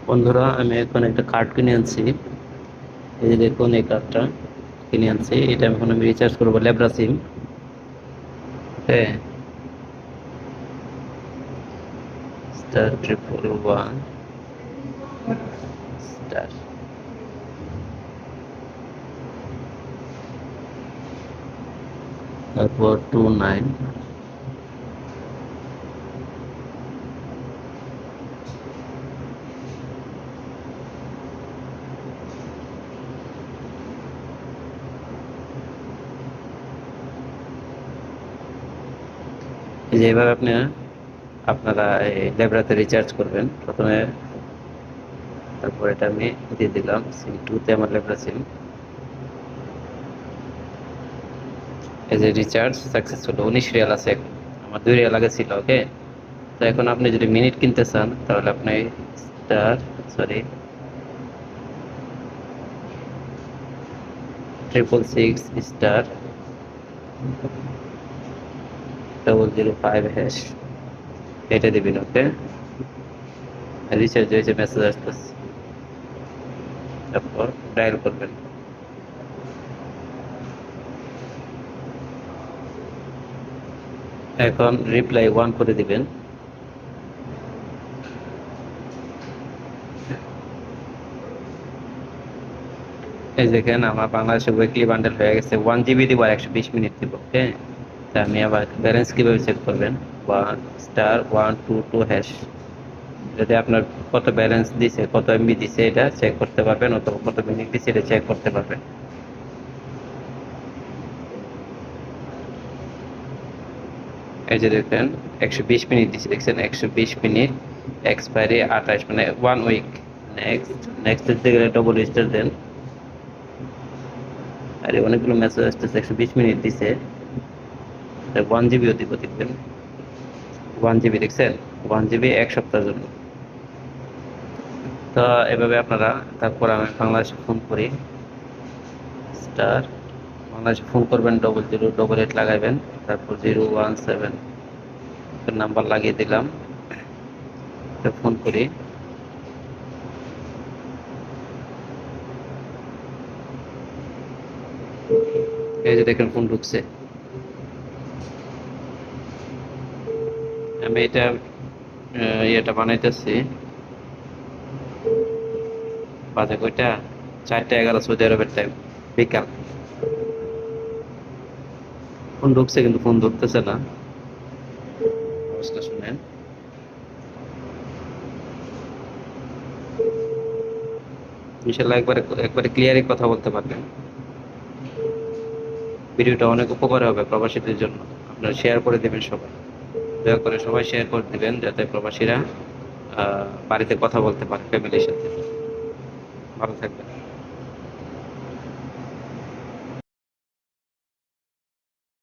বন্ধুরা, আমি এখন একটা কার্ড কিনে আনছি। এই যে দেখুন, এই কার্ডটা কিনে আনছি। এটা এখন আমি রিচার্জ করবো লেব্রা সিম। হ্যাঁ, *111*, তারপর 29। এই যে এভাবে আপনারা এই লেব্রাতে রিচার্জ করবেন প্রথমে। তারপর এটা আমি দিয়ে দিলাম সিম 2-তে, আমার লেব্রা সিম। এই যে রিচার্জ সাকসেসফুল, 19 রিয়াল আছে এখন। আমার 2 রিয়াল আগে ছিল। ওকে, তো এখন আপনি যদি মিনিট কিনতে চান তাহলে আপনি স্টার সরি 666*005# এটা দিবেন। ওকে, রিচার্জ হয়েছে, মেসেজ আসতেছে। তারপর ডায়াল করবেন। এখন রিপ্লাই 1 করে দিবেন। এই দেখেন, আমার বাংলাদেশে উইকলি বান্ডেল হয়ে গেছে। 1 জিবি দিব আর 120 মিনিট দিব। ওকে, তা আমি আবার ব্যালেন্স কিভাবে চেক করবেন? 1*122#। যদি আপনার কত ব্যালেন্স দিছে, কত এমবি দিছে, এটা চেক করতে পারবেন, অথবা কত মিনিট দিছে এটা চেক করতে পারবেন। এই যে দেখেন, 120 মিনিট দিছে, দেখছেন? 120 মিনিট, এক্সপায়ারি 28, মানে 1 উইক। নেক্সট দিতে গেলে ডবল স্টার দেন। আর অনেকগুলো মেসেজ আসতেছে। 120 মিনিট দিছে, 1 জিবিও দিব, দেখবেন 1 জিবি, দেখছেন? 1 জিবি 1 সপ্তাহের জন্য। তো এভাবে আপনারা, তারপর আমি বাংলাদেশে ফোন করি। স্টার বাংলাদেশে ফোন করবেন, 0088 লাগাইবেন, তারপর 017 নাম্বার লাগিয়ে দিলাম। ফোন করি। এই যে দেখেন, ফোন ঢুকছে। আমি এটা ইয়েটা বানাইতেছি। বাজে কয়টা? 4:11 সৌদি আরবের টাইম, বিকাল। ফোন ঢুকছে কিন্তু ফোন ধরতেছে না। আওয়াজটা শুনেন। ইনশাল্লাহ একবারে একবারে ক্লিয়ারই কথা বলতে পারবেন। ভিডিওটা অনেক উপকার হবে প্রবাসীদের জন্য। আপনারা শেয়ার করে দেবেন সবাই। দয়া করে সবাই শেয়ার করে দিবেন, যাতে প্রবাসীরা বাড়িতে কথা বলতে পারে ফ্যামিলির সাথে। ভালো থাকবেন।